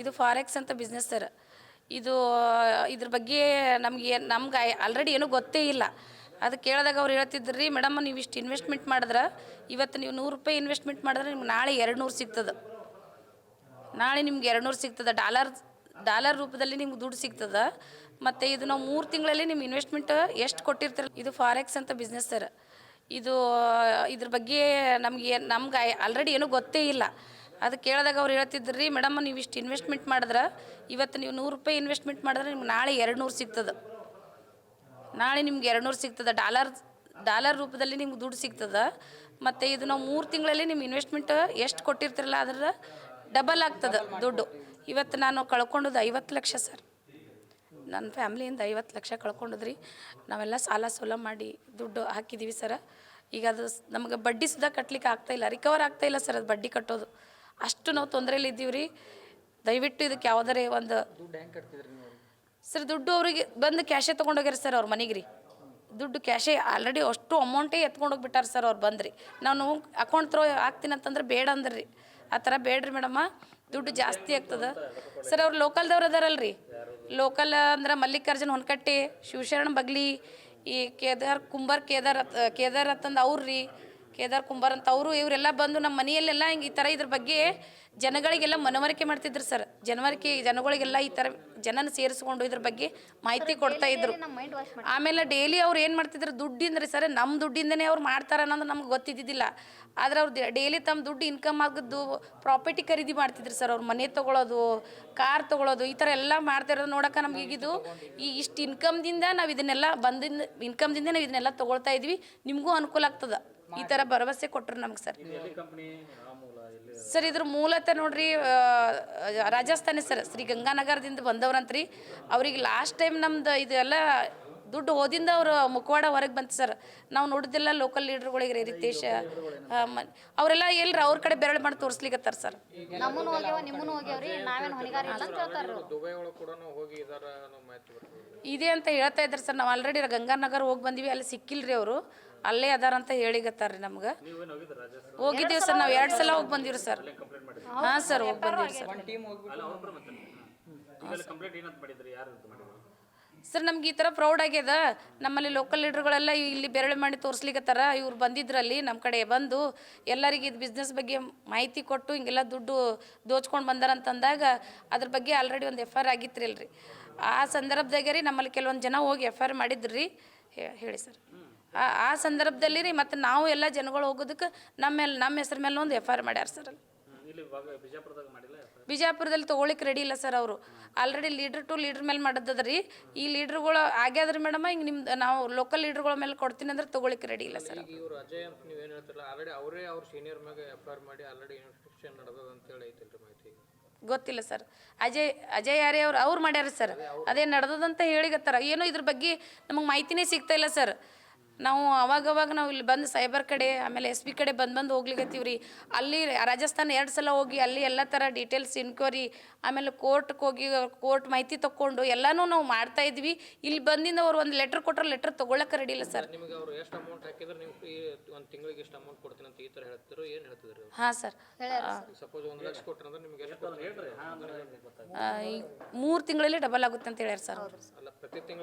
ಇದು ಫಾರೆಕ್ಸ್ ಅಂತ business sir. ಇದು ಇದ್ರ ಬಗ್ಗೆ ನಮ್ಗೆ ಆಲ್ರೆಡಿ ಏನೂ ಗೊತ್ತೇ ಇಲ್ಲ. ಅದು ಕೇಳಿದಾಗ ಅವ್ರು ಹೇಳ್ತಿದ್ರು ರೀ, ಮೇಡಮ್ ನೀವು ಇಷ್ಟು ಇನ್ವೆಸ್ಟ್ಮೆಂಟ್ ಮಾಡಿದ್ರೆ ಇವತ್ತು ನೀವು ₹100 ಇನ್ವೆಸ್ಟ್ಮೆಂಟ್ ಮಾಡಿದ್ರೆ ನಿಮ್ಗೆ ನಾಳೆ 200 ಸಿಗ್ತದೆ. ನಾಳೆ ನಿಮ್ಗೆ 200 ಸಿಗ್ತದೆ. ಡಾಲರ್ ರೂಪದಲ್ಲಿ ನಿಮ್ಗೆ ದುಡ್ಡು ಸಿಗ್ತದೆ. ಮತ್ತು ಇದು ನಾವು 3 ತಿಂಗಳಲ್ಲಿ ನಿಮ್ಮ ಇನ್ವೆಸ್ಟ್ಮೆಂಟ್ ಎಷ್ಟು ಕೊಟ್ಟಿರ್ತೀರ. ಇದು ಫಾರೆಕ್ಸ್ ಅಂತ ಬಿಸ್ನೆಸ್ ಸರ್. ಇದು ಇದ್ರ ಬಗ್ಗೆ ನಮ್ಗೆ ಆಲ್ರೆಡಿ ಏನೂ ಗೊತ್ತೇ ಇಲ್ಲ. ಅದು ಕೇಳಿದಾಗ ಅವ್ರು ಹೇಳ್ತಿದ್ರು ರೀ, ಮೇಡಮ್ ನೀವು ಇಷ್ಟು ಇನ್ವೆಸ್ಟ್ಮೆಂಟ್ ಮಾಡಿದ್ರೆ ಇವತ್ತು ನೀವು ₹100 ಇನ್ವೆಸ್ಟ್ಮೆಂಟ್ ಮಾಡಿದ್ರೆ ನಿಮ್ಗೆ ನಾಳೆ 200 ಸಿಗ್ತದೆ. ನಾಳೆ ನಿಮ್ಗೆ 200 ಸಿಗ್ತದೆ. ಡಾಲರ್ ರೂಪದಲ್ಲಿ ನಿಮ್ಗೆ ದುಡ್ಡು ಸಿಗ್ತದೆ. ಮತ್ತು ಇದು ನಾವು 3 ತಿಂಗಳಲ್ಲಿ ನಿಮ್ಮ ಇನ್ವೆಸ್ಟ್ಮೆಂಟ್ ಎಷ್ಟು ಕೊಟ್ಟಿರ್ತಿರಲ್ಲ ಅದರ ಡಬಲ್ ಆಗ್ತದೆ ದುಡ್ಡು. ಇವತ್ತು ನಾನು ಕಳ್ಕೊಂಡದ್ದು 50 ಲಕ್ಷ ಸರ್. ನನ್ನ ಫ್ಯಾಮ್ಲಿಯಿಂದ 50 ಲಕ್ಷ ಕಳ್ಕೊಂಡದ್ರಿ. ನಾವೆಲ್ಲ ಸಾಲ ಸೋಲ ಮಾಡಿ ದುಡ್ಡು ಹಾಕಿದ್ದೀವಿ ಸರ. ಈಗ ಅದು ನಮಗೆ ಬಡ್ಡಿ ಸುಧಾ ಕಟ್ಟಲಿಕ್ಕೆ ಆಗ್ತಾಯಿಲ್ಲ, ರಿಕವರ್ ಆಗ್ತಾಯಿಲ್ಲ ಸರ್. ಅದು ಬಡ್ಡಿ ಕಟ್ಟೋದು ಅಷ್ಟು ನಾವು ತೊಂದರೆಯಲ್ಲಿ ಇದ್ದೀವಿ ರೀ. ದಯವಿಟ್ಟು ಇದಕ್ಕೆ ಯಾವುದಾರೇ ಒಂದು ಸರ್ ದುಡ್ಡು ಅವರಿಗೆ ಬಂದು ಕ್ಯಾಶೇ ತೊಗೊಂಡೋಗ್ಯಾರ ಸರ್. ಅವ್ರ ಮನೆಗೆ ರೀ ದುಡ್ಡು ಕ್ಯಾಶೇ ಆಲ್ರೆಡಿ ಅಷ್ಟು ಅಮೌಂಟೇ ಎತ್ಕೊಂಡೋಗ್ಬಿಟ್ಟಾರೆ ಸರ್. ಅವ್ರು ಬಂದ್ರಿ, ನಾನು ಅಕೌಂಟ್ ಥ್ರೋ ಆಗ್ತೀನಿ ಅಂತಂದ್ರೆ ಬೇಡ ಅಂದ್ರಿ. ಆ ಥರ ಬೇಡ್ರಿ ಮೇಡಮ್ಮ, ದುಡ್ಡು ಜಾಸ್ತಿ ಆಗ್ತದೆ ಸರ್. ಅವ್ರು ಲೋಕಲ್ದವ್ರು ಅದಾರಲ್ರಿ, ಲೋಕಲ್ ಅಂದ್ರೆ ಮಲ್ಲಿಕಾರ್ಜುನ್ ಹೊನ್ಕಟ್ಟಿ, ಶಿವಶರಣ ಬಗ್ಲಿ, ಈ ಕೇದಾರ್ ಅಂತಂದು ಅವ್ರಿ, ಕೇದಾರ್ ಕುಂಬಾರ್ ಅಂತ ಅವರು ಇವರೆಲ್ಲ ಬಂದು ನಮ್ಮ ಮನೆಯಲ್ಲೆಲ್ಲ ಹಿಂಗೆ ಈ ಥರ ಇದ್ರ ಬಗ್ಗೆ ಜನಗಳಿಗೆಲ್ಲ ಮನವರಿಕೆ ಮಾಡ್ತಿದ್ರು ಸರ್. ಜನಗಳಿಗೆಲ್ಲ ಈ ಥರ ಜನನ ಸೇರಿಸ್ಕೊಂಡು ಇದ್ರ ಬಗ್ಗೆ ಮಾಹಿತಿ ಕೊಡ್ತಾ ಇದ್ರು. ಆಮೇಲೆ ಡೈಲಿ ಅವ್ರು ಏನು ಮಾಡ್ತಿದ್ರು, ದುಡ್ಡಿಂದ್ರಿ ಸರ್, ನಮ್ಮ ದುಡ್ಡಿಂದನೇ ಅವ್ರು ಮಾಡ್ತಾರೆ ಅನ್ನೋದು ನಮ್ಗೆ ಗೊತ್ತಿದ್ದಿದ್ದಿಲ್ಲ. ಆದರೆ ಅವ್ರು ಡೈಲಿ ತಮ್ಮ ದುಡ್ಡು ಇನ್ಕಮ್ ಆಗಿದ್ದು ಪ್ರಾಪರ್ಟಿ ಖರೀದಿ ಮಾಡ್ತಿದ್ರು ಸರ್. ಅವ್ರು ಮನೆ ತೊಗೊಳೋದು, ಕಾರ್ ತೊಗೊಳೋದು, ಈ ಥರ ಎಲ್ಲ ಮಾಡ್ತಿರೋದು ನೋಡೋಕೆ ನಮ್ಗೆ ಈಗಿದು ಇಷ್ಟು ಇನ್ಕಮ್ದಿಂದ ನಾವು ಇದನ್ನೆಲ್ಲ ಇನ್ಕಮ್ದಿಂದ ನಾವು ಇದನ್ನೆಲ್ಲ ತೊಗೊಳ್ತಾ ಇದ್ವಿ. ನಿಮಗೂ ಅನುಕೂಲ ಆಗ್ತದೆ ಈ ಥರ ಭರವಸೆ ಕೊಟ್ಟರು ನಮ್ಗೆ ಸರ್. ಸರ್ ಇದ್ರ ಮೂಲತಃ ನೋಡ್ರಿ ರಾಜಸ್ಥಾನಿ ಸರ್, ಶ್ರೀ ಗಂಗಾನಗರದಿಂದ ಬಂದವ್ರಂತ್ರಿ. ಅವ್ರಿಗೆ ಲಾಸ್ಟ್ ಟೈಮ್ ನಮ್ದು ಇದೆಲ್ಲ ದುಡ್ಡು ಹೋದಿಂದ ಅವ್ರ ಮುಖವಾಡ ಹೊರಗೆ ಬಂತು ಸರ್. ನಾವು ನೋಡಿದ್ದೆಲ್ಲ ಲೋಕಲ್ ಲೀಡರ್ಗಳಿಗೆ ರಿತೇಶ್ ಅವರೆಲ್ಲ ಎಲ್ರಿ ಅವ್ರ ಕಡೆ ಬೆರಳು ಮಾಡಿ ತೋರಿಸ್ಲಿಕ್ಕತ್ತಾರ ಸರ್. ಇದೆ ಅಂತ ಹೇಳ್ತಾ ಇದ್ದಾರೆ ಸರ್. ನಾವು ಆಲ್ರೆಡಿ ಗಂಗಾನಗರ ಹೋಗಿ ಬಂದಿವಿ, ಅಲ್ಲಿ ಸಿಕ್ಕಿಲ್ರಿ ಅವರು, ಅಲ್ಲೇ ಅದಾರ ಅಂತ ಹೇಳಿಗತ್ತಾರ್ರಿ ನಮ್ಗೆ. ಹೋಗಿದ್ದೀವಿ ಸರ್, ನಾವು 2 ಸಲ ಹೋಗಿ ಬಂದಿವ್ರಿ ಸರ್. ಹಾಂ ಸರ್, ಹೋಗಿ ಬಂದಿವ್ರಿ ಸರ್. ಸರ್ ನಮ್ಗೆ ಈ ಥರ ಪ್ರೌಡ್ ಆಗ್ಯದ. ನಮ್ಮಲ್ಲಿ ಲೋಕಲ್ ಲೀಡರ್ಗಳೆಲ್ಲ ಇಲ್ಲಿ ಬೆರಳು ಮಾಡಿ ತೋರಿಸ್ಲಿಕ್ಕತ್ತಾರ. ಇವ್ರು ಬಂದಿದ್ರಲ್ಲಿ ನಮ್ಮ ಕಡೆ ಬಂದು ಎಲ್ಲರಿಗೆ ಇದು ಬಿಸ್ನೆಸ್ ಬಗ್ಗೆ ಮಾಹಿತಿ ಕೊಟ್ಟು ಹಿಂಗೆಲ್ಲ ದುಡ್ಡು ದೋಚ್ಕೊಂಡು ಬಂದಾರಂತಂದಾಗ ಅದ್ರ ಬಗ್ಗೆ ಆಲ್ರೆಡಿ ಒಂದು FIR ಆಗಿತ್ತು ಅಲ್ರಿ. ಆ ಸಂದರ್ಭದಾಗೆ ರೀ ನಮ್ಮಲ್ಲಿ ಕೆಲವೊಂದು ಜನ ಹೋಗಿ FIR ಮಾಡಿದ್ರಿ. ಹೇಳಿ ಸರ್. ಆ ಸಂದರ್ಭದಲ್ಲಿ ರೀ ಮತ್ತು ನಾವು ಎಲ್ಲ ಜನಗಳು ಹೋಗೋದಕ್ಕೆ ನಮ್ಮ ಹೆಸರು ಮೇಲೆ ಒಂದು FIR ಮಾಡ್ಯಾರ ಸರ್. ಅಲ್ಲಿ ಬಿಜಾಪುರದಲ್ಲಿ ತೊಗೊಳಿಕ್ಕೆ ರೆಡಿ ಇಲ್ಲ ಸರ್. ಅವರು ಆಲ್ರೆಡಿ ಲೀಡ್ರ್ ಟು ಲೀಡ್ರ್ ಮೇಲೆ ಮಾಡೋದದ ರೀ. ಈ ಲೀಡ್ರುಗಳು ಆಗ್ಯಾದ್ರಿ ಮೇಡಮ್, ಹಿಂಗೆ ನಿಮ್ದು ನಾವು ಲೋಕಲ್ ಲೀಡ್ರುಗಳ ಮೇಲೆ ಕೊಡ್ತೀನಿ ಅಂದ್ರೆ ತೊಗೊಳಿಕ್ಕೆ ರೆಡಿ ಇಲ್ಲ ಸರ್. ಗೊತ್ತಿಲ್ಲ ಸರ್. ಅಜಯ್ ಆರ್ಯ ಅವ್ರು ಮಾಡ್ಯಾರ ಸರ್. ಅದೇ ನಡೆದದಂತ ಹೇಳಿಗತ್ತಾರ. ಏನೋ ಇದ್ರ ಬಗ್ಗೆ ನಮಗೆ ಮಾಹಿತಿನೇ ಸಿಗ್ತಾ ಇಲ್ಲ ಸರ್. ನಾವು ಅವಾಗವಾಗ ನಾವು ಇಲ್ಲಿ ಬಂದು ಸೈಬರ್ ಕಡೆ ಆಮೇಲೆ SP ಕಡೆ ಬಂದು ಹೋಗ್ಲಿಕ್ಕತ್ತೀವಿ ರೀ. ಅಲ್ಲಿ ರಾಜಸ್ಥಾನ 2 ಸಲ ಹೋಗಿ ಅಲ್ಲಿ ಎಲ್ಲ ಥರ ಡೀಟೇಲ್ಸ್ ಇನ್ಕ್ವೈರಿ ಆಮೇಲೆ ಕೋರ್ಟ್ಗೆ ಹೋಗಿ ಕೋರ್ಟ್ ಮಾಹಿತಿ ತೊಗೊಂಡು ಎಲ್ಲನೂ ನಾವು ಮಾಡ್ತಾ ಇದ್ವಿ. ಇಲ್ಲಿ ಬಂದಿಂದ ಅವ್ರು ಒಂದು ಲೆಟ್ರ್ ಕೊಟ್ಟರೆ ಲೆಟ್ರ್ ತೊಗೊಳಕ್ಕೆ ರೆಡಿ ಇಲ್ಲ ಸರ್. ಹಾಂ ಸರ್, 3 ತಿಂಗಳಲ್ಲಿ ಡಬಲ್ ಆಗುತ್ತೆ ಅಂತ ಹೇಳ್ಯಾರ ಸರ್.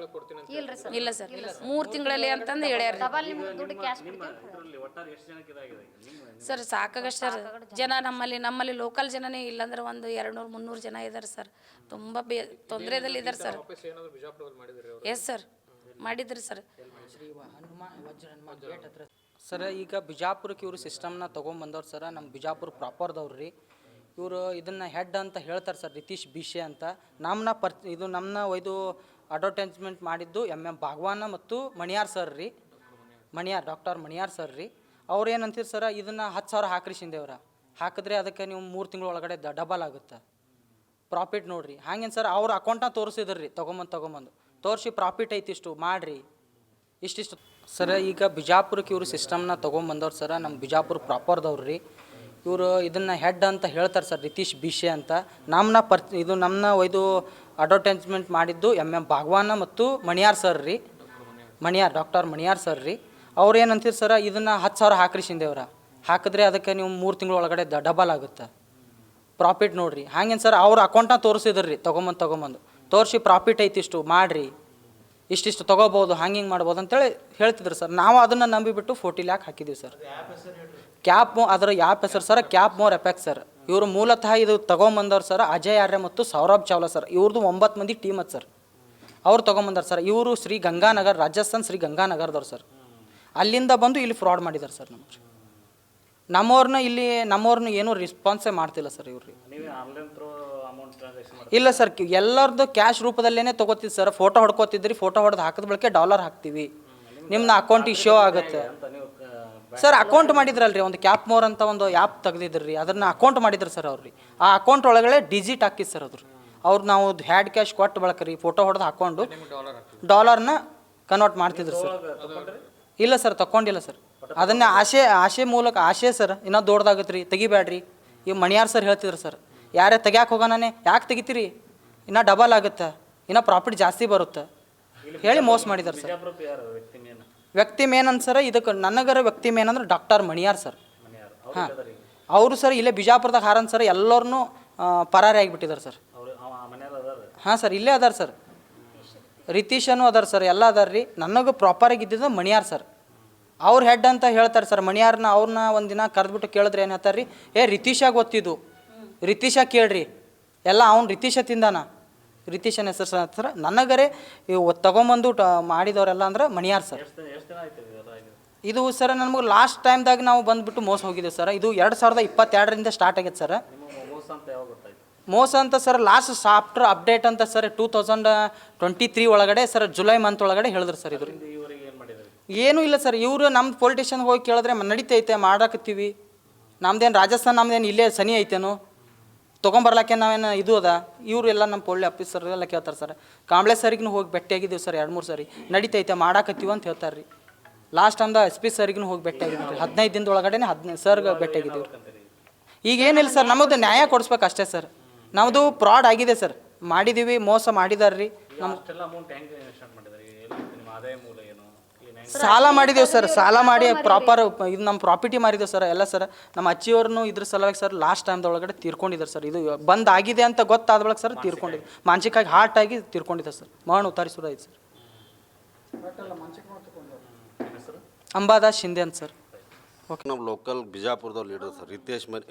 ಇಲ್ಲ ಸರ್, 3 ತಿಂಗಳಲ್ಲಿ ಅಂತಂದು ಹೇಳ್ಯಾರ ಸರ್. ಸಾಕಾಗಷ್ಟು ಸರ್ ಜನ ನಮ್ಮಲ್ಲಿ ಲೋಕಲ್ ಜನನೇ ಇಲ್ಲಾಂದ್ರೆ ಒಂದು 200-300 ಜನ ಇದ್ದಾರೆ ಸರ್. ತುಂಬ ತೊಂದರೆದಲ್ಲಿ ಇದ್ದಾರೆ ಸರ್. ಎಸ್ ಸರ್, ಮಾಡಿದ್ರಿ ಸರ್. ಸರ್ ಈಗ ಬಿಜಾಪುರಕ್ಕೆ ಇವರು ಸಿಸ್ಟಮ್ನ ತೊಗೊಂಬಂದವ್ರು ಸರ್. ನಮ್ಮ ಬಿಜಾಪುರ ಪ್ರಾಪರ್ದವ್ರು ರೀ. ಇವರು ಇದನ್ನು ಹೆಡ್ ಅಂತ ಹೇಳ್ತಾರೆ ಸರ್, ರಿತೀಶ್ ಬಿಶೆ ಅಂತ. ನಮ್ಮನ್ನ ಒಯ್ದು ಅಡ್ವರ್ಟೈಸ್ಮೆಂಟ್ ಮಾಡಿದ್ದು MM ಭಾಗವಾನ ಮತ್ತು ಮಣಿಯಾರ್ ಸರ್ ರೀ. ಡಾಕ್ಟರ್ ಮಣಿಯಾರ್ ಸರ್ ರೀ. ಅವ್ರು ಏನಂತೀರಿ ಸರ್, ಇದನ್ನು 10,000 ಹಾಕ್ರಿ ಶಿಂದೇವ್ರ, ಹಾಕಿದ್ರೆ ಅದಕ್ಕೆ ನೀವು 3 ತಿಂಗಳ ಒಳಗಡೆ ಡಬಲ್ ಆಗುತ್ತೆ ಪ್ರಾಫಿಟ್ ನೋಡಿರಿ. ಹಾಗೇನು ಸರ್, ಅವ್ರ ಅಕೌಂಟ್ನ ತೋರಿಸಿದ್ರಿ ರೀ. ತೊಗೊಂಬಂದು ತೋರಿಸಿ ಪ್ರಾಫಿಟ್ ಐತಿ ಇಷ್ಟು ಮಾಡಿರಿ ಇಷ್ಟಿಷ್ಟು ಸರ್. ಈಗ ಬಿಜಾಪುರಕ್ಕೆ ಇವರು ಸಿಸ್ಟಮ್ನ ತೊಗೊಂಬಂದವ್ರು ಸರ್. ನಮ್ಮ ಬಿಜಾಪುರ ಪ್ರಾಪರ್ದವ್ರು ರೀ. ಇವರು ಇದನ್ನು ಹೆಡ್ ಅಂತ ಹೇಳ್ತಾರೆ ಸರ್, ರಿತೀಶ್ ಬಿಶೆ ಅಂತ. ನಮ್ಮನ್ನ ಒಯ್ದು ಅಡ್ವರ್ಟೈಸ್ಮೆಂಟ್ ಮಾಡಿದ್ದು MM ಭಾಗವಾನ ಮತ್ತು ಮಣಿಯಾರ್ ಸರ್ ರೀ. ಡಾಕ್ಟರ್ ಮಣಿಯಾರ್ ಸರ್ ರೀ. ಅವ್ರು ಏನಂತೀರಿ ಸರ್, ಇದನ್ನು 10,000 ಹಾಕ್ರಿ ಶಿಂದೇವ್ರ, ಹಾಕಿದ್ರೆ ಅದಕ್ಕೆ ನೀವು 3 ತಿಂಗಳ ಒಳಗಡೆ ಡಬಲ್ ಆಗುತ್ತೆ ಪ್ರಾಫಿಟ್ ನೋಡಿರಿ ಹಂಗೇನು ಸರ್ ಅವ್ರ ಅಕೌಂಟ್ನ ತೋರಿಸಿದ್ರಿ ರೀ ತೊಗೊಂಬಂದು ತೋರಿಸಿ ಪ್ರಾಫಿಟ್ ಐತಿ ಇಷ್ಟು ಮಾಡಿರಿ ಇಷ್ಟಿಷ್ಟು ತೊಗೋಬೋದು ಹಿಂಗೆ ಮಾಡ್ಬೋದು ಅಂತೇಳಿ ಹೇಳ್ತಿದ್ರು ಸರ್. ನಾವು ಅದನ್ನು ನಂಬಿಬಿಟ್ಟು 40 ಲ್ಯಾಕ್ ಹಾಕಿದ್ದೀವಿ ಸರ್. ಅದರ ಆ್ಯಪ್ ಹೆಸರು sir cap more effect sir. ಇವರು ಮೂಲತಃ ಇದು ತೊಗೊಂಬಂದವ್ರು ಸರ್ ಅಜಯ್ ಆರ್ಯ ಮತ್ತು ಸೌರಭ್ ಚಾವ್ಲಾ ಸರ್. ಇವ್ರದ್ದು 9 ಮಂದಿ ಟೀಮ್ ಅದು ಸರ್. ಅವ್ರು ತೊಗೊಂಬಂದಾರೆ ಸರ್. ಇವರು ಶ್ರೀ ಗಂಗಾನಗರ್ ರಾಜಸ್ಥಾನ್ ಶ್ರೀ ಗಂಗಾನಗರದವ್ರು ಸರ್. ಅಲ್ಲಿಂದ ಬಂದು ಇಲ್ಲಿ ಫ್ರಾಡ್ ಮಾಡಿದ್ದಾರೆ ಸರ್. ನಮ್ಮವ್ರನ್ನ ಏನೂ ರೆಸ್ಪಾನ್ಸೇ ಮಾಡ್ತಿಲ್ಲ ಸರ್ ಇವ್ರು. ಇಲ್ಲ ಸರ್, ಎಲ್ಲರದ್ದು ಕ್ಯಾಶ್ ರೂಪದಲ್ಲೇ ತೊಗೋತಿದ್ದು ಸರ್. ಫೋಟೋ ಹೊಡ್ಕೋತಿದ್ರಿ, ಫೋಟೋ ಹೊಡೆದು ಹಾಕಿದ ಬಳಿಕೆ $, ಹಾಕ್ತೀವಿ, ನಿಮ್ಮ ಅಕೌಂಟಿಗೆ ಶೋ ಆಗುತ್ತೆ ಸರ್. ಅಕೌಂಟ್ ಮಾಡಿದ್ರಲ್ರಿ, ಒಂದು ಕ್ಯಾಪ್ ಮೋರ್ ಅಂತ ಒಂದು ಆ್ಯಪ್ ತೆಗ್ದಿದ್ರಿ, ಅದನ್ನು ಅಕೌಂಟ್ ಮಾಡಿದ್ರು ಸರ್ ಅವ್ರಿ. ಆ ಅಕೌಂಟ್ ಒಳಗಡೆ ಡಿಜಿಟ್ ಹಾಕಿದ್ದು ಸರ್ ಅವ್ರು ನಾವು ಹ್ಯಾಡ್ ಕ್ಯಾಶ್ ಕೊಟ್ಟು ಬಳಕ್ರಿ ಫೋಟೋ ಹೊಡೆದು ಹಾಕ್ಕೊಂಡು $ನ ಕನ್ವರ್ಟ್ ಮಾಡ್ತಿದ್ರು ಸರ್. ಇಲ್ಲ ಸರ್, ತಗೊಂಡಿಲ್ಲ ಸರ್. ಅದನ್ನೇ ಆಶೆ ಮೂಲಕ ಸರ್. ಇನ್ನೂ ದೊಡ್ಡದಾಗತ್ತೆ ರೀ, ತೆಗಿಬೇಡ್ರಿ. ಇವು ಮಣಿಯಾರ್ ಸರ್ ಹೇಳ್ತಿದ್ರು ಸರ್, ಯಾರೇ ತೆಗ್ಯಾಕೆ ಹೋಗೋಣೇ ಯಾಕೆ ತೆಗಿತೀರಿ, ಇನ್ನೂ ಡಬಲ್ ಆಗುತ್ತೆ, ಇನ್ನೂ ಪ್ರಾಫಿಟ್ ಜಾಸ್ತಿ ಬರುತ್ತೆ ಹೇಳಿ ಮೋಸ ಮಾಡಿದ್ದಾರೆ ಸರ್. ವ್ಯಕ್ತಿ ಮೇನ್ ಅಂತ ಸರ್ ಇದಕ್ಕೆ ನನಗರ ವ್ಯಕ್ತಿ ಮೇನ್ ಅಂದ್ರೆ ಡಾಕ್ಟರ್ ಮಣಿಯಾರ್ ಸರ್. ಹಾಂ, ಅವರು ಸರ್ ಇಲ್ಲೇ ಬಿಜಾಪುರದಾಗ ಹಾರನ್ ಸರ್. ಎಲ್ಲರನ್ನೂ ಪರಾರಿ ಆಗಿಬಿಟ್ಟಿದ್ದಾರೆ ಸರ್. ಹಾಂ ಸರ್, ಇಲ್ಲೇ ಅದಾರ ಸರ್. ರಿತೀಶನು ಅದಾರ ಸರ್, ಎಲ್ಲ ಅದಾರ ರೀ. ನನಗೆ ಪ್ರಾಪರಾಗಿ ಇದ್ದಿದ್ದು ಮಣಿಯಾರ್ ಸರ್. ಅವ್ರ ಹೆಡ್ ಅಂತ ಹೇಳ್ತಾರೆ ಸರ್. ಅವ್ರನ್ನ ಒಂದಿನ ಕರೆದ್ಬಿಟ್ಟು ಕೇಳಿದ್ರೆ ಏನು ಹೇಳ್ತಾರೆ ರೀ, ರಿತೀಶಾಗ ಗೊತ್ತಿದ್ದು, ರಿತೀಶ ಕೇಳ್ರಿ ಎಲ್ಲ ಅವ್ನು ರಿತೀಶ ತಿಂದಾನ, ರಿತೀಶನ ಹೆಸರು ಸರ್. ನನಗರೆ ಇವು ತೊಗೊಂಬಂದು ಮಾಡಿದವರೆಲ್ಲ ಅಂದ್ರೆ ಮಣಿಯಾರ್ ಸರ್. ಇದು ಸರ್ ನಮ್ಗೆ ಲಾಸ್ಟ್ ಟೈಮ್ದಾಗ ನಾವು ಬಂದುಬಿಟ್ಟು ಮೋಸ ಹೋಗಿದ್ದೇವೆ ಸರ್. ಇದು 2022ರಿಂದ ಸ್ಟಾರ್ಟ್ ಆಗೈತೆ ಸರ್ ಮೋಸ ಅಂತ ಸರ್. ಲಾಸ್ಟ್ ಸಾಫ್ಟ್ವೇರ್ ಅಪ್ಡೇಟ್ ಅಂತ ಸರ್ 2023 ಒಳಗಡೆ ಸರ್, ಜುಲೈ ಮಂತ್ ಒಳಗಡೆ ಹೇಳಿದ್ರು ಸರ್. ಇದು ಏನೂ ಇಲ್ಲ ಸರ್. ಇವರು ನಮ್ಮ ಪೊಲಿಟಿಷನ್ಗೆ ಹೋಗಿ ಕೇಳಿದ್ರೆ ನಡೀತೈತೆ ಮಾಡಾಕತ್ತೀವಿ, ನಮ್ದೇನು ರಾಜಸ್ಥಾನ ನಮ್ದೇನು ಇಲ್ಲೇ ಸನಿ ಐತೇನು, ತೊಗೊಂಬರ್ಲಾಕೆ ನಾವೇನು ಇದು ಅದ. ಇವರು ಎಲ್ಲ ನಮ್ಮ ಪೊಳ್ಳಿ ಆಫೀಸರ್ ಎಲ್ಲ ಕೇಳ್ತಾರೆ ಸರ್. ಕಾಂಬ್ಳೆ ಸರ್ಗೂ ಹೋಗಿ ಭೇಟಿಯಾಗಿದ್ದೀವಿ ಸರ್ 2-3 ಸರಿ. ನಡೀತೈತೆ ಮಾಡಾಕತ್ತೀವಿ ಅಂತ ಹೇಳ್ತಾರೆ ರೀ. ಲಾಸ್ಟ್ ಟೈಮ್ದ SP ಸರ್ಗೂ ಹೋಗಿ ಭೇಟಿಯಾಗಿದ್ದೀವಿ ರೀ. 15 ದಿನದ ಒಳಗಡೆ 15 ಸರ್ಗೆ ಭೇಟಿಯಾಗಿದ್ದೀವಿ. ಈಗ ಏನಿಲ್ಲ ಸರ್, ನಮ್ಮದು ನ್ಯಾಯ ಕೊಡಿಸ್ಬೇಕು ಅಷ್ಟೇ ಸರ್. ನಮ್ಮದು ಫ್ರಾಡ್ ಆಗಿದೆ ಸರ್, ಮಾಡಿದ್ದೀವಿ, ಮೋಸ ಮಾಡಿದಾರೆ ರೀ. ಸಾಲ ಮಾಡಿದ್ದೇವೆ ಸರ್. ಸಾಲ ಮಾಡಿ ಪ್ರಾಪರ್ ಇದು ನಮ್ಮ ಪ್ರಾಪರ್ಟಿ ಮಾರಿದ್ದೇವೆ ಸರ್ ಎಲ್ಲ ಸರ್. ನಮ್ಮ ಅಜ್ಜಿಯವ್ರನ್ನು ಇದ್ರ ಸಲುವಾಗಿ ಸರ್ ಲಾಸ್ಟ್ ಟೈಮ್ದೊಳಗಡೆ ತೀರ್ಕೊಂಡಿದ್ದಾರೆ ಸರ್. ಇದು ಬಂದ್ ಆಗಿದೆ ಅಂತ ಗೊತ್ತಾದ ಬಳಿಕ ಸರ್ ತೀರ್ಕೊಂಡಿದ್ದು, ಮಾನಸಿಕವಾಗಿ ಹಾರ್ಟ್ ಆಗಿ ತೀರ್ಕೊಂಡಿದ್ದಾರೆ ಸರ್. ಮರಣ ಉತ್ತರಿಸೋದಾಯ್ತು ಸರ್. ಅಂಬಾದಾಸ್ ಶಿಂದೆ ಅಂತ ಸರ್. ಓಕೆ, ನಮ್ಮ ಲೋಕಲ್ ಬಿಜಾಪುರದವ್ರು ಲೀಡರ್ ಸರ್.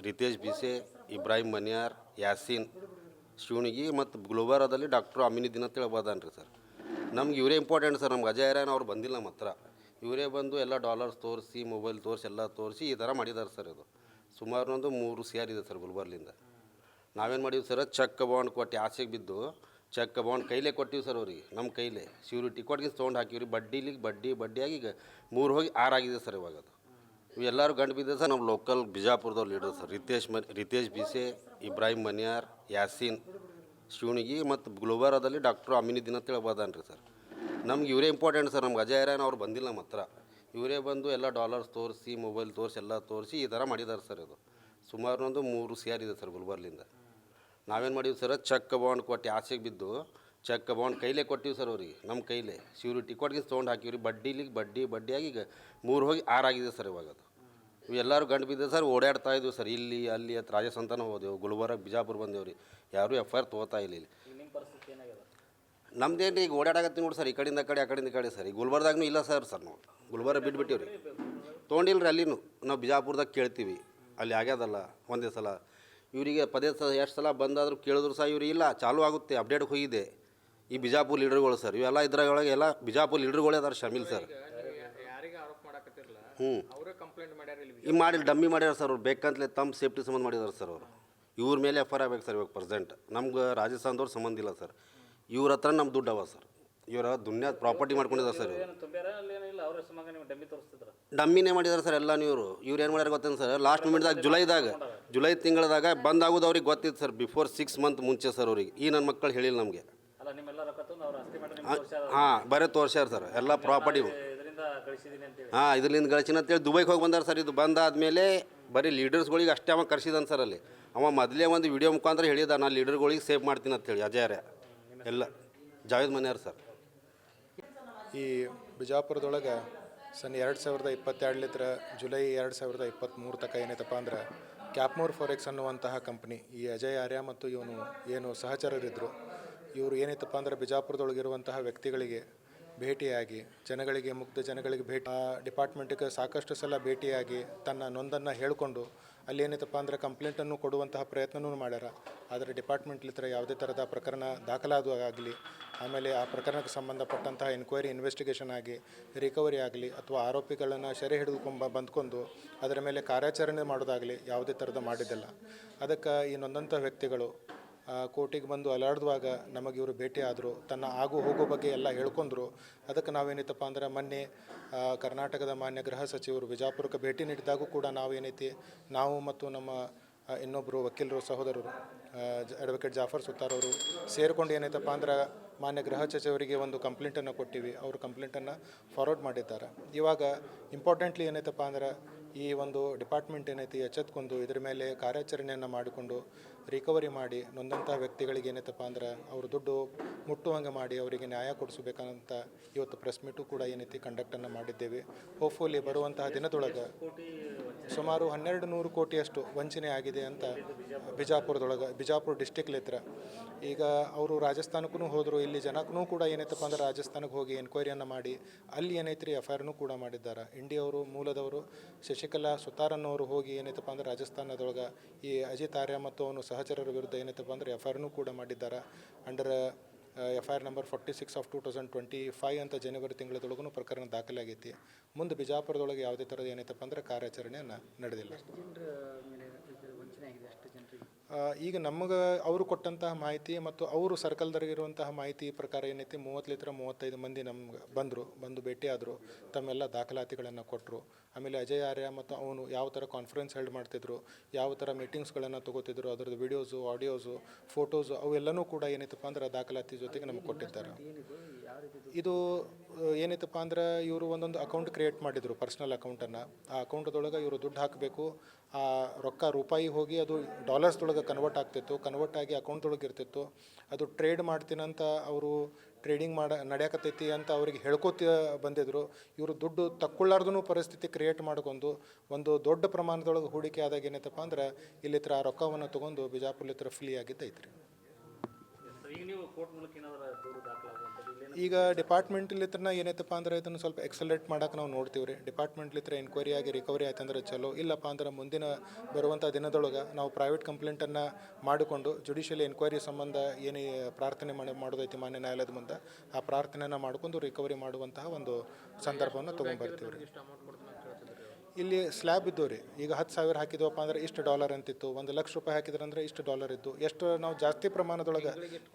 ರಿತೇಶ್ ಬಿಸೆ, ಇಬ್ರಾಹಿಂ ಮನಿಯಾರ್, ಯಾಸೀನ್ ಶಿವಣಿಗಿ ಮತ್ತು ಗುಲ್ಬರ್ಗಾದಲ್ಲಿ ಡಾಕ್ಟ್ರು ಅಮೀನುದ್ದೀನ್ ಅಂತ ಹೇಳ್ಬೋದನ್ರಿ ಸರ್. ನಮ್ಗೆ ಇವರೇ ಇಂಪಾರ್ಟೆಂಟ್ ಸರ್. ನಮ್ಗೆ ಅಜಯ್ ಆರ್ಯನ್ ಅವ್ರು ಬಂದಿಲ್ಲ ನಮ್ಮ ಹತ್ರ. ಇವರೇ ಬಂದು ಎಲ್ಲ ಡಾಲರ್ಸ್ ತೋರಿಸಿ, ಮೊಬೈಲ್ ತೋರಿಸಿ, ಎಲ್ಲ ತೋರಿಸಿ ಈ ಥರ ಮಾಡಿದ್ದಾರೆ ಸರ್. ಇದು ಸುಮಾರು ಒಂದು 3 CR ಇದೆ ಸರ್ ಗುಲ್ಬರ್ಲಿಂದ. ನಾವೇನು ಮಾಡೀವಿ ಸರ್, ಚೆಕ್ ಬಾಂಡ್ ಕೊಟ್ಟು ಆಸೆಗೆ ಬಿದ್ದು ಚೆಕ್ ಬಾಂಡ್ ಕೈಲೇ ಕೊಟ್ಟಿವಿ ಸರ್ ಅವ್ರಿಗೆ. ನಮ್ಮ ಕೈಲೇ ಶ್ಯೂರಿಟಿ ಕೊಟ್ಟಿಗೆ ತೊಗೊಂಡು ಹಾಕಿವ್ರಿ. ಬಡ್ಡಿಯಾಗಿ ಈಗ 3 ಹೋಗಿ 6 ಆಗಿದೆ ಸರ್ ಇವಾಗ. ಅದು ಇವೆಲ್ಲರೂ ಗಂಡು ಬಿದ್ದೆ ಸರ್. ನಮ್ಮ ಲೋಕಲ್ ಬಿಜಾಪುರದವ್ರು ಲೀಡರ್ ಸರ್. ರಿತೇಶ್ ಬಿಸೆ, ಇಬ್ರಾಹಿಂ ಮನಿಯಾರ್, ಯಾಸೀನ್ ಶಿವಣಿಗಿ ಮತ್ತು ಗುಲ್ಬರ್ಗಾದಲ್ಲಿ ಡಾಕ್ಟ್ರು ಅಮೀನುದ್ದೀನ್ ಅಂತ ಹೇಳ್ಬೋದನ್ರಿ ಸರ್. ನಮ್ಗೆ ಇವರೇ ಇಂಪಾರ್ಟೆಂಟ್ ಸರ್. ನಮ್ಗೆ ಅಜಯ್ ಆರ್ಯನ್ ಅವ್ರು ಬಂದಿಲ್ಲ ನಮ್ಮ ಹತ್ರ. ಇವರೇ ಬಂದು ಎಲ್ಲ ಡಾಲರ್ಸ್ ತೋರಿಸಿ, ಮೊಬೈಲ್ ತೋರಿಸಿ, ಎಲ್ಲ ತೋರಿಸಿ ಈ ಥರ ಮಾಡಿದ್ದಾರೆ ಸರ್. ಇದು ಸುಮಾರು ಒಂದು 3 CR ಇದೆ ಸರ್ ಗುಲ್ಬರ್ಲಿಂದ. ನಾವೇನು ಮಾಡೀವಿ ಸರ್, ಚೆಕ್ ಬಾಂಡ್ ಕೊಟ್ಟು ಆಸೆಗೆ ಬಿದ್ದು ಚೆಕ್ ಬಾಂಡ್ ಕೈಲೇ ಕೊಟ್ಟಿವಿ ಸರ್ ಅವ್ರಿಗೆ. ನಮ್ಮ ಕೈಲೇ ಶ್ಯೂರಿಟಿ ಕೊಟ್ಟಿಗೆ ತೊಗೊಂಡು ಹಾಕಿವ್ರಿ. ಬಡ್ಡಿಯಾಗಿ ಈಗ 3 ಹೋಗಿ 6 ಆಗಿದೆ ಸರ್ ಇವಾಗ. ಅದು ಇವೆಲ್ಲರೂ ಗಂಡು ಬಿದ್ದೆ ಸರ್. ಓಡಾಡ್ತಾ ಇದ್ವಿ ಸರ್, ಇಲ್ಲಿ ಅಲ್ಲಿ ಅಂತ ರಾಜಸ್ಥಾನ ಹೋದೆವು, ಗುಲ್ಬರ್ಗ ಬಿಜಾಪುರ ಬಂದೇವು ರೀ. ಯಾರೂ FIR ತೊಗೋತಾ ಇಲ್ಲ ಇಲ್ಲಿ. ನಮ್ದೇನು ಈಗ ಓಡಾಡಕತ್ತಿ ನೋಡಿ ಸರ್, ಈ ಕಡೆಯಿಂದ ಕಡೆ ಆ ಕಡೆಯಿಂದ ಕಡೆ ಸರ್. ಈ ಗುಲ್ಬರ್ದಾಗೂ ಇಲ್ಲ ಸರ್. ನಾವು ಗುಲ್ಬರ್ಗ ಬಿಟ್ಬಿಟ್ಟಿವಿ ರೀ, ತೊಗೊಂಡಿಲ್ಲ ರೀ. ಅಲ್ಲಿನೂ ನಾವು ಬಿಜಾಪುರದಾಗ ಕೇಳ್ತೀವಿ, ಅಲ್ಲಿ ಆಗ್ಯದಲ್ಲ ಒಂದೇ ಸಲ. ಇವರಿಗೆ ಪದೇ ಎಷ್ಟು ಸಲ ಬಂದಾದರೂ ಕೇಳಿದ್ರು ಸಹ ಇವ್ರು ಇಲ್ಲ, ಚಾಲೂ ಆಗುತ್ತೆ, ಅಪ್ಡೇಟ್ ಹೋಗಿದೆ. ಈ ಬಿಜಾಪುರ ಲೀಡರ್ಗಳು ಸರ್, ಇವೆಲ್ಲ ಇದ್ರೊಳಗೆ ಎಲ್ಲ ಬಿಜಾಪುರ ಲೀಡರ್ಗಳೇ ಅದಾರ ಶಮೀಲ್ ಸರ್. ಈ ಮಾಡಿ ಡಮ್ಮಿ ಮಾಡ್ಯಾರ ಸರ್ ಅವ್ರು. ಬೇಕಂತಲೇ ತಮ್ಮ ಸೇಫ್ಟಿ ಸಂಬಂಧ ಮಾಡಿದಾರೆ ಸರ್ ಅವರು. ಇವ್ರ ಮೇಲೆ FIR ಆಗ್ಬೇಕು ಸರ್ ಇವಾಗ ಪ್ರೆಸೆಂಟ್. ನಮ್ಗೆ ರಾಜಸ್ಥಾನದವ್ರು ಸಂಬಂಧ ಇಲ್ಲ ಸರ್. ಇವ್ರ ಹತ್ರ ನಮ್ಮ ದುಡ್ಡು ಅವ ಸರ್. ಇವರ ದುನಿಯಾದ ಪ್ರಾಪರ್ಟಿ ಮಾಡ್ಕೊಂಡಿದ್ದಾರೆ ಸರ್. ಡಮ್ಮಿನೇ ಮಾಡಿದಾರೆ ಸರ್ ಎಲ್ಲ. ಇವ್ರು ಏನು ಮಾಡ್ಯಾರ ಗೊತ್ತೇನು ಸರ್, ಲಾಸ್ಟ್ ಮೂಮೆಂಟ್ದಾಗ ಜುಲೈ ತಿಂಗಳದಾಗ ಬಂದಾಗೋದು ಅವ್ರಿಗೆ ಗೊತ್ತಿತ್ತು ಸರ್. ಬಿಫೋರ್ 6 ಮಂತ್ ಮುಂಚೆ ಸರ್ ಅವ್ರಿಗೆ. ಈ ನನ್ನ ಮಕ್ಕಳು ಹೇಳಿಲ್ಲ ನಮಗೆ. ಹಾಂ, ಬರೀ ತೋರ್ಸ್ಯಾರ ಸರ್ ಎಲ್ಲ ಪ್ರಾಪರ್ಟಿ. ಹಾಂ, ಇದರಿಂದ ಗಳಿಸಿನ ಅಂತೇಳಿ ದುಬೈಗೆ ಹೋಗಿ ಬಂದಾರ ಸರ್. ಇದು ಬಂದಾದಮೇಲೆ ಬರೀ ಲೀಡರ್ಸ್ಗಳಿಗೆ ಅಷ್ಟೇ ಅವ ಕರ್ಸಿದಾನೆ ಸರ್. ಅಲ್ಲಿ ಅವ ಮೊದಲೇ ಒಂದು ವಿಡಿಯೋ ಮುಖಾಂತರ ಹೇಳಿದ, ನಾನು ಲೀಡರ್ಗಳಿಗೆ ಸೇವ್ ಮಾಡ್ತೀನಿ ಅಂತೇಳಿ. ಅಜಯ್ ಆರ್ಯ ಎಲ್ಲ ಜಾವೇದ್ ಮನಿಯಾರ್ ಸರ್. ಈ ಬಿಜಾಪುರದೊಳಗೆ ಸನ್ 2022 ಜುಲೈ 2023 ತನಕ ಏನೈತಪ್ಪ ಅಂದ್ರೆ ಕ್ಯಾಪ್ಮೋರ್ ಫಾರೆಕ್ಸ್ ಅನ್ನುವಂತಹ ಕಂಪ್ನಿ, ಈ ಅಜಯ್ ಆರ್ಯ ಮತ್ತು ಇವನು ಏನು ಸಹಚರರಿದ್ದರು, ಇವರು ಏನಿತ್ತಪ್ಪ ಅಂದರೆ ಬಿಜಾಪುರದೊಳಗಿರುವಂತಹ ವ್ಯಕ್ತಿಗಳಿಗೆ ಭೇಟಿಯಾಗಿ ಜನಗಳಿಗೆ, ಮುಗ್ಧ ಜನಗಳಿಗೆ ಡಿಪಾರ್ಟ್ಮೆಂಟಿಗೆ ಸಾಕಷ್ಟು ಸಲ ಭೇಟಿಯಾಗಿ ತನ್ನ ನೊಂದನ್ನು ಹೇಳಿಕೊಂಡು ಅಲ್ಲಿ ಏನಿತ್ತಪ್ಪ ಅಂದರೆ ಕಂಪ್ಲೇಂಟನ್ನು ಕೊಡುವಂತಹ ಪ್ರಯತ್ನವೂ ಮಾಡ್ಯಾರ. ಆದರೆ ಡಿಪಾರ್ಟ್ಮೆಂಟ್ಲಿತ್ರ ಯಾವುದೇ ಥರದ ಪ್ರಕರಣ ದಾಖಲಾದಾಗಲಿ, ಆಮೇಲೆ ಆ ಪ್ರಕರಣಕ್ಕೆ ಸಂಬಂಧಪಟ್ಟಂತಹ ಎನ್ಕ್ವೈರಿ ಇನ್ವೆಸ್ಟಿಗೇಷನ್ ಆಗಿ ರಿಕವರಿ ಆಗಲಿ ಅಥವಾ ಆರೋಪಿಗಳನ್ನು ಸೆರೆ ಬಂದ್ಕೊಂಡು ಅದರ ಮೇಲೆ ಕಾರ್ಯಾಚರಣೆ ಮಾಡೋದಾಗಲಿ ಯಾವುದೇ ಥರದ ಮಾಡಿದ್ದಿಲ್ಲ. ಅದಕ್ಕೆ ಈ ನೊಂದಂಥ ವ್ಯಕ್ತಿಗಳು ಕೋರ್ಟಿಗೆ ಬಂದು ಅಲಾಡ್ದುವಾಗ ನಮಗೆ ಇವರು ಭೇಟಿ ಆದರು, ತನ್ನ ಆಗು ಹೋಗೋ ಬಗ್ಗೆ ಎಲ್ಲ ಹೇಳ್ಕೊಂಡ್ರು. ಅದಕ್ಕೆ ನಾವೇನೈತಪ್ಪ ಅಂದ್ರೆ ಮೊನ್ನೆ ಕರ್ನಾಟಕದ ಮಾನ್ಯ ಗೃಹ ಸಚಿವರು ಬಿಜಾಪುರಕ್ಕೆ ಭೇಟಿ ನೀಡಿದಾಗೂ ಕೂಡ ನಾವು ಮತ್ತು ನಮ್ಮ ಇನ್ನೊಬ್ಬರು ವಕೀಲರು ಸಹೋದರರು ಅಡ್ವೊಕೇಟ್ ಜಾಫರ್ ಸುತ್ತಾರ್ ಅವರು ಸೇರಿಕೊಂಡು ಏನೈತಪ್ಪ ಅಂದ್ರೆ ಮಾನ್ಯ ಗೃಹ ಸಚಿವರಿಗೆ ಒಂದು ಕಂಪ್ಲೇಂಟನ್ನು ಕೊಟ್ಟಿವಿ. ಅವರು ಕಂಪ್ಲೇಂಟನ್ನು ಫಾರ್ವರ್ಡ್ ಮಾಡಿದ್ದಾರೆ. ಇವಾಗ ಇಂಪಾರ್ಟೆಂಟ್ಲಿ ಏನೈತಪ್ಪ ಅಂದ್ರೆ ಈ ಒಂದು ಡಿಪಾರ್ಟ್ಮೆಂಟ್ ಏನೈತಿ ಎಚ್ಚೆತ್ಕೊಂಡು ಇದ್ರ ಮೇಲೆ ಕಾರ್ಯಾಚರಣೆಯನ್ನು ಮಾಡಿಕೊಂಡು ರಿಕವರಿ ಮಾಡಿ ನೊಂದಂಥ ವ್ಯಕ್ತಿಗಳಿಗೆ ಏನೈತಪ್ಪ ಅಂದ್ರೆ ಅವ್ರ ದುಡ್ಡು ಮುಟ್ಟುವಂಗೆ ಮಾಡಿ ಅವರಿಗೆ ನ್ಯಾಯ ಕೊಡಿಸ್ಬೇಕಂತ ಇವತ್ತು ಪ್ರೆಸ್ ಮೀಟು ಕೂಡ ಏನೈತಿ ಕಂಡಕ್ಟನ್ನು ಮಾಡಿದ್ದೇವೆ. ಹೋಪ್ಫುಲಿ ಬರುವಂತಹ ದಿನದೊಳಗೆ ಸುಮಾರು 1200 ಕೋಟಿಯಷ್ಟು ವಂಚನೆ ಆಗಿದೆ ಅಂತ ಬಿಜಾಪುರ ಡಿಸ್ಟಿಕ್ಲಿತ್ರ. ಈಗ ಅವರು ರಾಜಸ್ಥಾನಕ್ಕೂ ಹೋದರು, ಇಲ್ಲಿ ಜನಕ್ಕೂ ಕೂಡ ಏನೈತಪ್ಪ ಅಂದ್ರೆ ರಾಜಸ್ಥಾನಕ್ಕೆ ಹೋಗಿ ಎನ್ಕ್ವೈರಿಯನ್ನು ಮಾಡಿ ಅಲ್ಲಿ ಏನೈತ್ರಿ FIRನೂ ಕೂಡ ಮಾಡಿದ್ದಾರೆ. ಇಂಡಿಯವರು ಮೂಲದವರು ಶಶಿಕಲಾ ಸುತಾರನ್ನವರು ಹೋಗಿ ಏನೈತಪ್ಪ ಅಂದ್ರೆ ರಾಜಸ್ಥಾನದೊಳಗೆ ಈ ಅಜಿತ್ ಆರ್ಯ ಮತ್ತು ಅವನು ಸಹಚರರ ವಿರುದ್ಧ ಏನೈತಪ್ಪ ಅಂದ್ರೆ FIRನೂ ಕೂಡ ಮಾಡಿದ್ದಾರೆ. ಅಂಡರ್ FIR ನಂಬರ್ 46 ಆಫ್ 2025 ಅಂತ ಜನವರಿ ತಿಂಗಳದೊಳಗೂ ಪ್ರಕರಣ ದಾಖಲಾಗೈತಿ. ಮುಂದೆ ಬಿಜಾಪುರದೊಳಗೆ ಯಾವುದೇ ಥರದ ಏನೈತಪ್ಪ ಅಂದ್ರೆ ಕಾರ್ಯಾಚರಣೆಯನ್ನು ನಡೆದಿಲ್ಲ. ಈಗ ನಮಗೆ ಅವರು ಕೊಟ್ಟಂತಹ ಮಾಹಿತಿ ಮತ್ತು ಅವರು ಸರ್ಕಲ್ದಾಗಿರುವಂತಹ ಮಾಹಿತಿ ಪ್ರಕಾರ ಏನೈತಿ 30-35 ಮಂದಿ ನಮ್ಗೆ ಬಂದು ಭೇಟಿ ಆದರು, ತಮ್ಮೆಲ್ಲ ದಾಖಲಾತಿಗಳನ್ನು ಕೊಟ್ಟರು. ಆಮೇಲೆ ಅಜಯ್ ಆರ್ಯ ಮತ್ತು ಅವನು ಯಾವ ಥರ ಕಾನ್ಫರೆನ್ಸ್ ಹೆಲ್ಡ್ ಮಾಡ್ತಿದ್ರು, ಯಾವ ಥರ ಮೀಟಿಂಗ್ಸ್ಗಳನ್ನು ತೊಗೋತಿದ್ರು, ಅದರದ್ದು ವಿಡಿಯೋಸು, ಆಡಿಯೋಸು, ಫೋಟೋಸು ಅವೆಲ್ಲನೂ ಕೂಡ ಏನೈತಪ್ಪ ಅಂದ್ರೆ ದಾಖಲಾತಿ ಜೊತೆಗೆ ನಮಗೆ ಕೊಟ್ಟಿದ್ದಾರೆ. ಇದು ಏನೈತಪ್ಪ ಅಂದ್ರೆ ಇವರು ಒಂದೊಂದು ಅಕೌಂಟ್ ಕ್ರಿಯೇಟ್ ಮಾಡಿದರು, ಪರ್ಸ್ನಲ್ ಅಕೌಂಟನ್ನು. ಆ ಅಕೌಂಟ್ದೊಳಗೆ ಇವರು ದುಡ್ಡು ಹಾಕಬೇಕು, ಆ ರೊಕ್ಕ ರೂಪಾಯಿ ಹೋಗಿ ಅದು ಡಾಲರ್ಸ್ದೊಳಗೆ ಕನ್ವರ್ಟ್ ಆಗಿ ಅಕೌಂಟ್ದೊಳಗೆ ಇರ್ತಿತ್ತು. ಅದು ಟ್ರೇಡ್ ಮಾಡ್ತೀನಂತ ಅವರು ಟ್ರೇಡಿಂಗ್ ನಡೆಯಕತ್ತೈತಿ ಅಂತ ಅವ್ರಿಗೆ ಹೇಳ್ಕೋತ ಬಂದಿದ್ರು. ಇವರು ದುಡ್ಡು ತಕ್ಕೊಳ್ಳಾರ್ದು ಪರಿಸ್ಥಿತಿ ಕ್ರಿಯೇಟ್ ಮಾಡ್ಕೊಂಡು ಒಂದು ದೊಡ್ಡ ಪ್ರಮಾಣದೊಳಗೆ ಹೂಡಿಕೆ ಆದಾಗ ಏನೈತಪ್ಪ ಅಂದ್ರೆ ಇಲ್ಲಿತ್ರ ಆ ರೊಕ್ಕವನ್ನು ತೊಗೊಂಡು ಬಿಜಾಪುರಲಿತ್ರ ಫ್ರೀ ಆಗಿದ್ದೈತ್ರಿ. ಈಗ ಡಿಪಾರ್ಟ್ಮೆಂಟ್ಲಿತ್ರನ ಏನೈತಪ್ಪ ಅಂದ್ರೆ ಇದನ್ನು ಸ್ವಲ್ಪ ಎಕ್ಸಲರೇಟ್ ಮಾಡೋಕೆ ನಾವು ನೋಡ್ತೀವಿ ರೀ. ಡಿಪಾರ್ಟ್ಮೆಂಟ್ಲಿತ್ರ ಎನ್ಕ್ವೈರಿ ಆಗಿ ರಿಕವರಿ ಆಯ್ತಂದ್ರೆ ಚಲೋ, ಇಲ್ಲಪ್ಪ ಅಂದ್ರೆ ಮುಂದಿನ ಬರುವಂಥ ದಿನದೊಳಗೆ ನಾವು ಪ್ರೈವೇಟ್ ಕಂಪ್ಲೇಂಟನ್ನು ಮಾಡಿಕೊಂಡು ಜುಡಿಷಿಯಲ್ ಎನ್ಕ್ವೈರಿ ಸಂಬಂಧ ಏನು ಪ್ರಾರ್ಥನೆ ಮಾಡೋದೈತಿ ಮಾನ್ಯ ನ್ಯಾಯಾಲಯದ ಮುಂದೆ, ಆ ಪ್ರಾರ್ಥನೆಯನ್ನು ಮಾಡ್ಕೊಂಡು ರಿಕವರಿ ಮಾಡುವಂತಹ ಒಂದು ಸಂದರ್ಭವನ್ನು ತೊಗೊಂಡ್ಬರ್ತೀವಿ ರೀ. ಇಲ್ಲಿ ಸ್ಲ್ಯಾಬ್ ಇದ್ದವು ರೀ. ಈಗ 10,000 ಹಾಕಿದ್ವಪ್ಪ ಅಂದ್ರೆ ಇಷ್ಟು $1 ಅಂತಿತ್ತು, $1,00,000 ಹಾಕಿದ್ರಂದ್ರೆ ಇಷ್ಟು $1 ಇದ್ದು. ಎಷ್ಟು ನಾವು ಜಾಸ್ತಿ ಪ್ರಮಾಣದೊಳಗೆ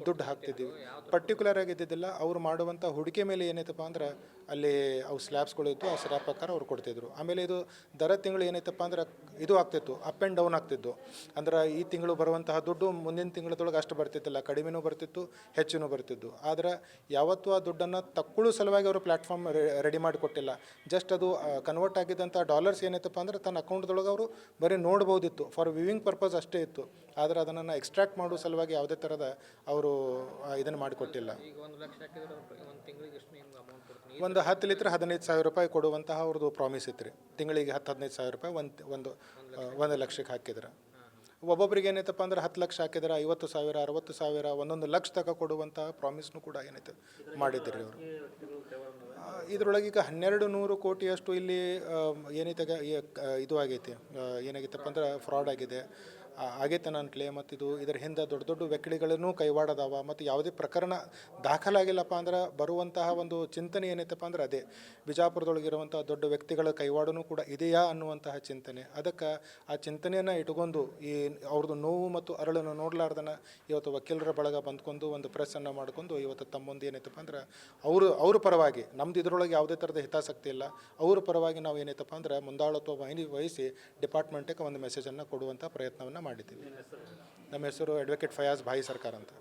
ದುಡ್ಡು ಹಾಕ್ತಿದ್ದೀವಿ, ಪರ್ಟಿಕ್ಯುಲರ್ ಆಗಿ ಇದ್ದಿದ್ದಿಲ್ಲ. ಅವ್ರು ಮಾಡುವಂಥ ಹೂಡಿಕೆ ಮೇಲೆ ಏನೈತಪ್ಪ ಅಂದ್ರೆ ಅಲ್ಲಿ ಅವು ಸ್ಲ್ಯಾಬ್ಸ್ಗಳು ಇತ್ತು, ಆ ಸ್ಲ್ಯಾಬ್ ಪ್ರಕಾರ ಅವ್ರು ಕೊಡ್ತಿದ್ರು. ಆಮೇಲೆ ಇದು ದರ ತಿಂಗಳು ಏನೈತಪ್ಪ ಅಂದ್ರೆ ಇದು ಆಗ್ತಿತ್ತು, ಅಪ್ ಆ್ಯಂಡ್ ಡೌನ್ ಆಗ್ತಿತ್ತು. ಅಂದ್ರೆ ಈ ತಿಂಗಳು ಬರುವಂತಹ ದುಡ್ಡು ಮುಂದಿನ ತಿಂಗಳದೊಳಗೆ ಅಷ್ಟು ಬರ್ತಿದ್ದಿಲ್ಲ, ಕಡಿಮೆನೂ ಬರ್ತಿತ್ತು, ಹೆಚ್ಚಿನೂ ಬರ್ತಿದ್ದು. ಆದರೆ ಯಾವತ್ತೂ ಆ ದುಡ್ಡನ್ನು ತಕ್ಕೊಳ್ಳೋ ಸಲುವಾಗಿ ಅವರು ಪ್ಲ್ಯಾಟ್ಫಾರ್ಮ್ ರೆಡಿ ಮಾಡಿಕೊಟ್ಟಿಲ್ಲ. ಜಸ್ಟ್ ಅದು ಕನ್ವರ್ಟ್ ಆಗಿದ್ದಂಥ ಡಾಲರ್ಸ್ ಏನೈತಪ್ಪ ಅಂದ್ರೆ ತನ್ನ ಅಕೌಂಟ್ದೊಳಗೆ ಅವರು ಬರೀ ನೋಡ್ಬೋದಿತ್ತು, ಫಾರ್ ವ್ಯೂವಿಂಗ್ ಪರ್ಪಸ್ ಅಷ್ಟೇ ಇತ್ತು. ಆದರೆ ಅದನ್ನು ಎಕ್ಸ್ಟ್ರಾಕ್ಟ್ ಮಾಡೋ ಸಲುವಾಗಿ ಯಾವುದೇ ಥರದ ಅವರು ಇದನ್ನು ಮಾಡಿಕೊಟ್ಟಿಲ್ಲ. ಒಂದು 10 ಲೀಟ್ರ್ $15,000 ಕೊಡುವಂತಹ ಅವ್ರದ್ದು ಪ್ರಾಮಿಸ್ ಇತ್ತು ರೀ. ತಿಂಗಳಿಗೆ $10,000-15,000 ಒಂದು ಲಕ್ಷಕ್ಕೆ ಹಾಕಿದ್ರೆ. ಒಬ್ಬೊಬ್ರಿಗೆ ಏನೈತಪ್ಪ ಅಂದ್ರೆ 10 ಲಕ್ಷ ಹಾಕಿದ್ರೆ 50,000, 60,000, 1 ಲಕ್ಷ ತನಕ ಕೊಡುವಂತಹ ಪ್ರಾಮಿಸ್ನು ಕೂಡ ಏನೈತೆ ಮಾಡಿದ್ರಿ ಅವರು. ಇದರೊಳಗೆ ಈಗ 1200 ಕೋಟಿಯಷ್ಟು ಇಲ್ಲಿ ಏನೈತೆ ಇದು ಆಗೈತಿ, ಏನಾಗೈತಪ್ಪ ಅಂದ್ರೆ ಫ್ರಾಡ್ ಆಗಿದೆ ಆಗೈತೆ ನನ್ನ ಕ್ಲೇಮ್. ಮತ್ತು ಇದರ ಹಿಂದೆ ದೊಡ್ಡ ದೊಡ್ಡ ವ್ಯಕ್ತಿಗಳನ್ನು ಕೈವಾಡದಾವ ಮತ್ತು ಯಾವುದೇ ಪ್ರಕರಣ ದಾಖಲಾಗಿಲ್ಲಪ್ಪ ಅಂದ್ರೆ ಬರುವಂತಹ ಒಂದು ಚಿಂತನೆ ಏನೈತಪ್ಪ ಅಂದ್ರೆ ಅದೇ ಬಿಜಾಪುರದೊಳಗಿರುವಂಥ ದೊಡ್ಡ ವ್ಯಕ್ತಿಗಳ ಕೈವಾಡನೂ ಕೂಡ ಇದೆಯಾ ಅನ್ನುವಂತಹ ಚಿಂತನೆ. ಅದಕ್ಕೆ ಆ ಚಿಂತನೆಯನ್ನು ಇಟ್ಕೊಂಡು ಈ ಅವ್ರದ್ದು ನೋವು ಮತ್ತು ಅರಳನ್ನು ನೋಡಲಾರ್ದನ ಇವತ್ತು ವಕೀಲರ ಬಳಗ ಬಂದ್ಕೊಂಡು ಒಂದು ಪ್ರೆಸ್ಸನ್ನು ಮಾಡ್ಕೊಂಡು ಇವತ್ತು ತಮ್ಮ ಮುಂದೆ ಏನೈತಪ್ಪ ಅಂದ್ರೆ ಅವ್ರ ಪರವಾಗಿ, ನಮ್ದು ಇದರೊಳಗೆ ಯಾವುದೇ ಥರದ ಹಿತಾಸಕ್ತಿ ಇಲ್ಲ, ಅವ್ರ ಪರವಾಗಿ ನಾವು ಏನೈತಪ್ಪ ಅಂದ್ರೆ ಮುಂದಾಳತ್ವ ವಹಿಸಿ ಡಿಪಾರ್ಟ್ಮೆಂಟಿಗೆ ಒಂದು ಮೆಸೇಜನ್ನು ಕೊಡುವಂಥ ಪ್ರಯತ್ನವನ್ನು ಮಾಡಿದ್ದೀವಿ. ನಮ್ಮ ಹೆಸರು ಅಡ್ವೊಕೇಟ್ ಫಯಾಜ್ ಭಾಯಿ ಸರ್ಕಾರ ಅಂತ.